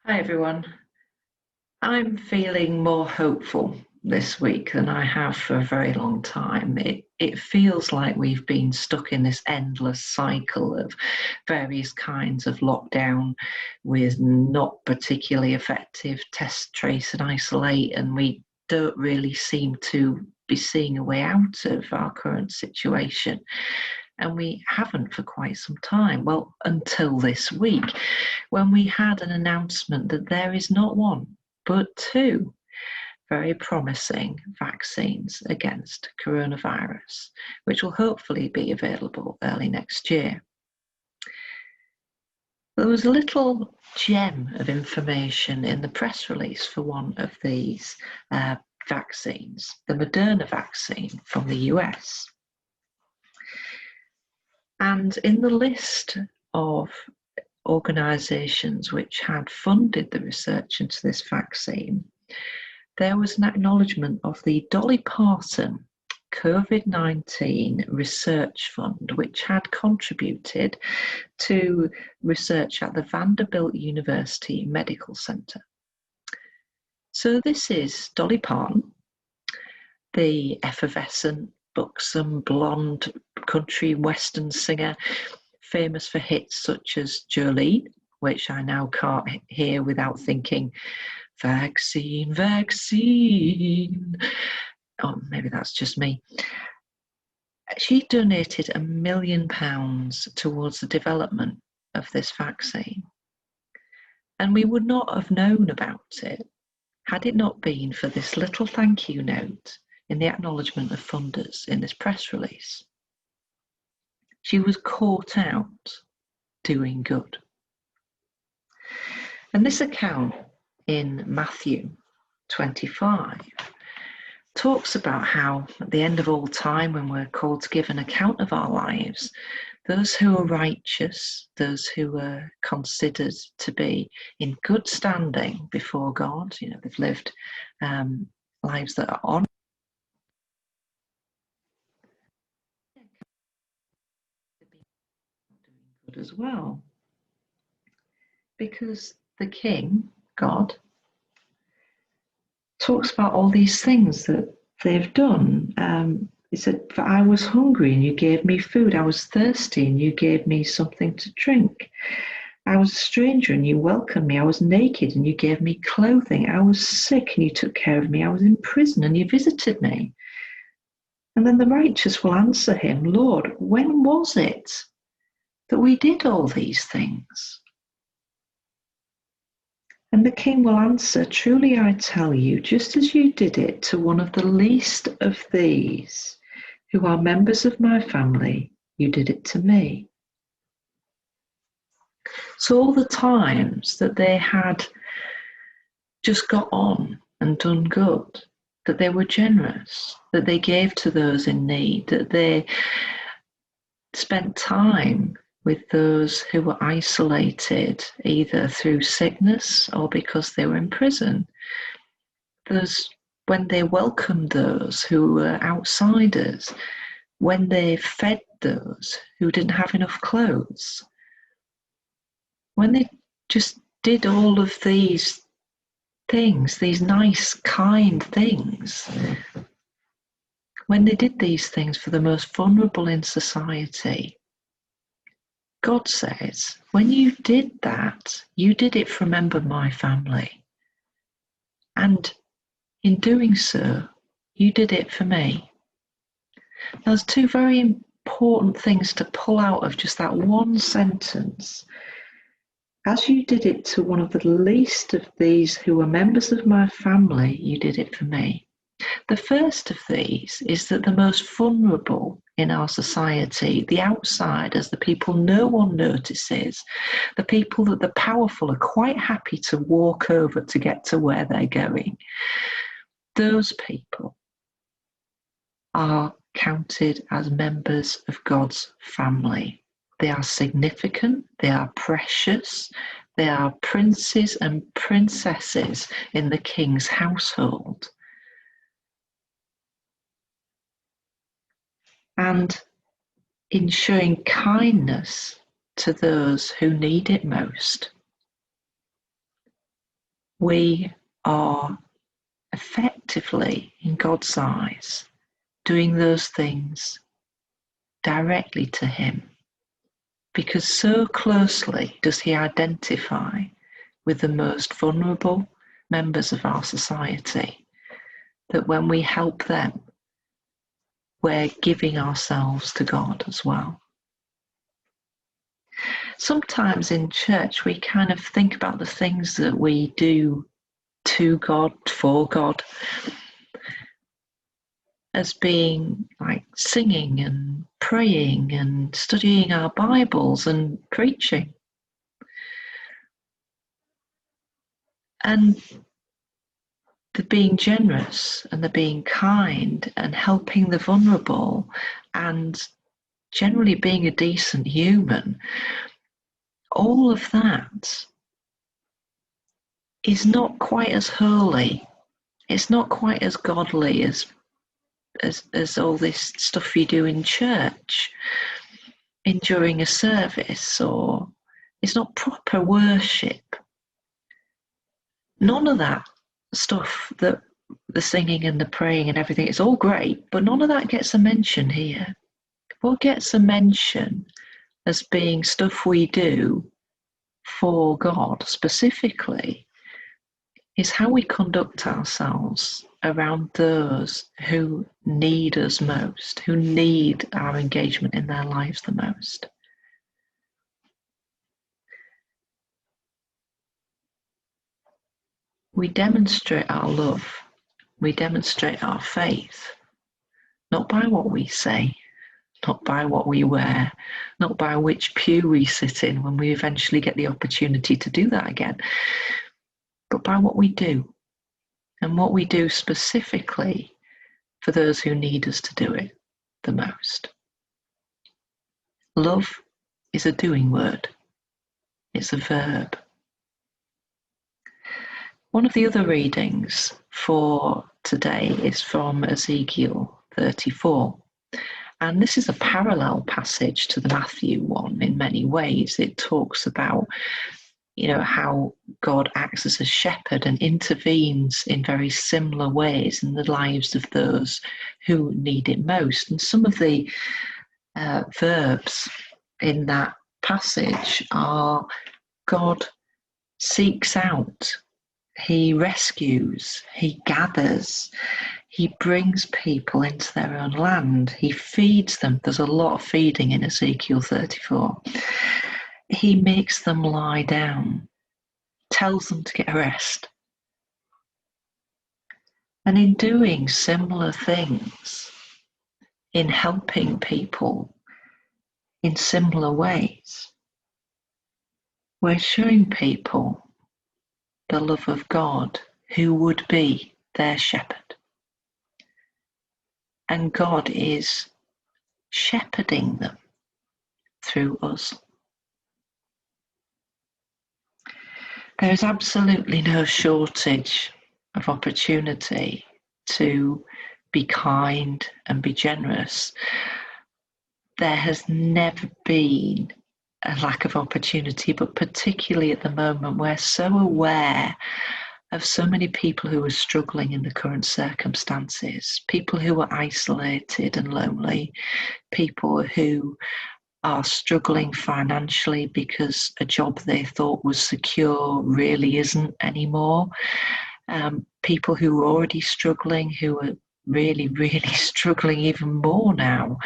Hi everyone. I'm feeling more hopeful this week than I have for a very long time. It feels like we've been stuck in this endless cycle of various kinds of lockdown with not particularly effective test, trace, and isolate, and we don't really seem to be seeing a way out of our current situation. And we haven't for quite some time. Well, until this week, when we had an announcement that there is not one, but two very promising vaccines against coronavirus, which will hopefully be available early next year. There was a little gem of information in the press release for one of these vaccines, the Moderna vaccine from the US. And in the list of organisations which had funded the research into this vaccine, there was an acknowledgement of the Dolly Parton COVID-19 Research Fund, which had contributed to research at the Vanderbilt University Medical Center. So this is Dolly Parton, the effervescent, buxom, blonde country western singer, famous for hits such as Jolene, which I now can't hear without thinking, vaccine, vaccine. Oh, maybe that's just me. She donated £1 million towards the development of this vaccine. And we would not have known about it had it not been for this little thank you note in the acknowledgement of funders in this press release. She was caught out doing good. And this account in Matthew 25 talks about how at the end of all time, when we're called to give an account of our lives, those who are righteous, those who are considered to be in good standing before God, they've lived lives that are honored, good as well. Because the King, God, talks about all these things that they've done. He said, "For I was hungry and you gave me food. I was thirsty and you gave me something to drink. I was a stranger and you welcomed me. I was naked and you gave me clothing. I was sick and you took care of me. I was in prison and you visited me." And then the righteous will answer him, "Lord, when was it that we did all these things?" And the King will answer, "Truly I tell you, just as you did it to one of the least of these, who are members of my family, you did it to me." So all the times that they had just got on and done good, that they were generous, that they gave to those in need, that they spent time with those who were isolated, either through sickness or because they were in prison. When they welcomed those who were outsiders, when they fed those who didn't have enough clothes, when they just did all of these things, these nice, kind things, when they did these things for the most vulnerable in society, God says, when you did that, you did it for a member of my family. And in doing so, you did it for me. There's two very important things to pull out of just that one sentence. As you did it to one of the least of these who were members of my family, you did it for me. The first of these is that the most vulnerable in our society, the outsiders, the people no one notices, the people that the powerful are quite happy to walk over to get to where they're going, those people are counted as members of God's family. They are significant, they are precious, they are princes and princesses in the King's household. And in showing kindness to those who need it most, we are effectively, in God's eyes, doing those things directly to Him, because so closely does He identify with the most vulnerable members of our society that when we help them, we're giving ourselves to God as well. Sometimes in church, we kind of think about the things that we do to God, for God, as being like singing and praying and studying our Bibles and preaching. And the being generous and the being kind and helping the vulnerable and generally being a decent human, all of that is not quite as holy. It's not quite as godly as all this stuff you do in church during a service, or it's not proper worship. None of that stuff, that the singing and the praying and everything, it's all great, but none of that gets a mention here. What gets a mention as being stuff we do for God specifically is how we conduct ourselves around those who need us most, who need our engagement in their lives the most. We demonstrate our love, we demonstrate our faith, not by what we say, not by what we wear, not by which pew we sit in when we eventually get the opportunity to do that again, but by what we do, and what we do specifically for those who need us to do it the most. Love is a doing word. It's a verb. One of the other readings for today is from Ezekiel 34. And this is a parallel passage to the Matthew one in many ways. It talks about, how God acts as a shepherd and intervenes in very similar ways in the lives of those who need it most. And some of the verbs in that passage are God seeks out, He rescues, He gathers, He brings people into their own land, He feeds them. There's a lot of feeding in Ezekiel 34. He makes them lie down, tells them to get a rest. And in doing similar things, in helping people in similar ways, we're showing people the love of God who would be their shepherd. And God is shepherding them through us. There is absolutely no shortage of opportunity to be kind and be generous. There has never been a lack of opportunity, but particularly at the moment, we're so aware of so many people who are struggling in the current circumstances, people who are isolated and lonely, people who are struggling financially because a job they thought was secure really isn't anymore. People who are already struggling, who are really, really struggling even more now.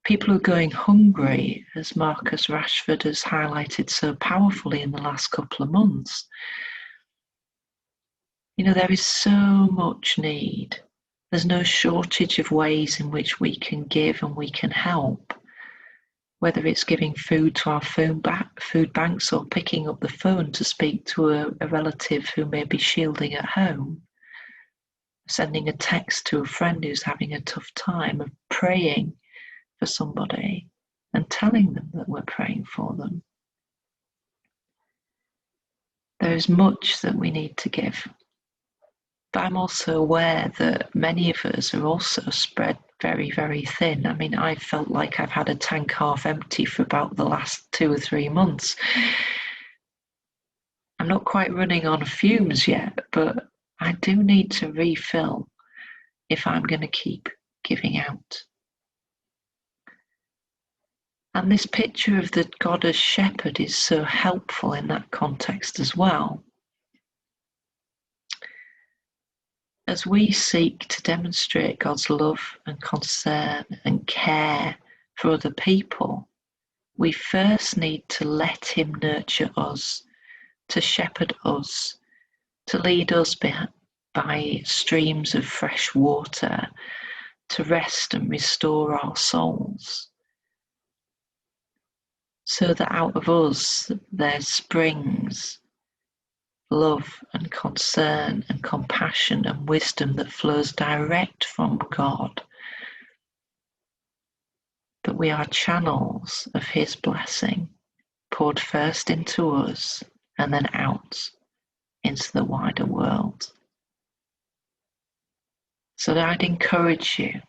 People who are going hungry, as Marcus Rashford has highlighted so powerfully in the last couple of months. There is so much need. There's no shortage of ways in which we can give and we can help. Whether it's giving food to our food banks or picking up the phone to speak to a relative who may be shielding at home, sending a text to a friend who's having a tough time, of praying for somebody and telling them that we're praying for them. There is much that we need to give. But I'm also aware that many of us are also spread very, very thin. I mean, I felt like I've had a tank half empty for about the last 2 or 3 months. I'm not quite running on fumes yet, but I do need to refill if I'm going to keep giving out. And this picture of the God as shepherd is so helpful in that context as well. As we seek to demonstrate God's love and concern and care for other people, we first need to let Him nurture us, to shepherd us, to lead us by streams of fresh water, to rest and restore our souls, so that out of us there springs love and concern and compassion and wisdom that flows direct from God, that we are channels of His blessing, poured first into us and then out into the wider world. So that I'd encourage you,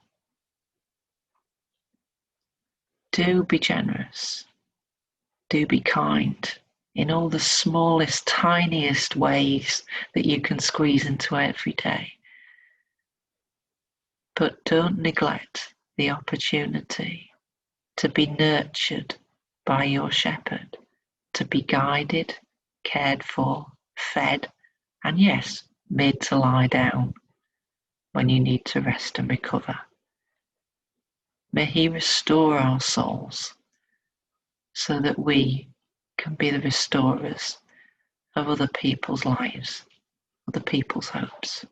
do be generous, do be kind in all the smallest, tiniest ways that you can squeeze into every day. But don't neglect the opportunity to be nurtured by your shepherd, to be guided, cared for, fed, and yes, made to lie down when you need to rest and recover. May He restore our souls so that we can be the restorers of other people's lives, other people's hopes.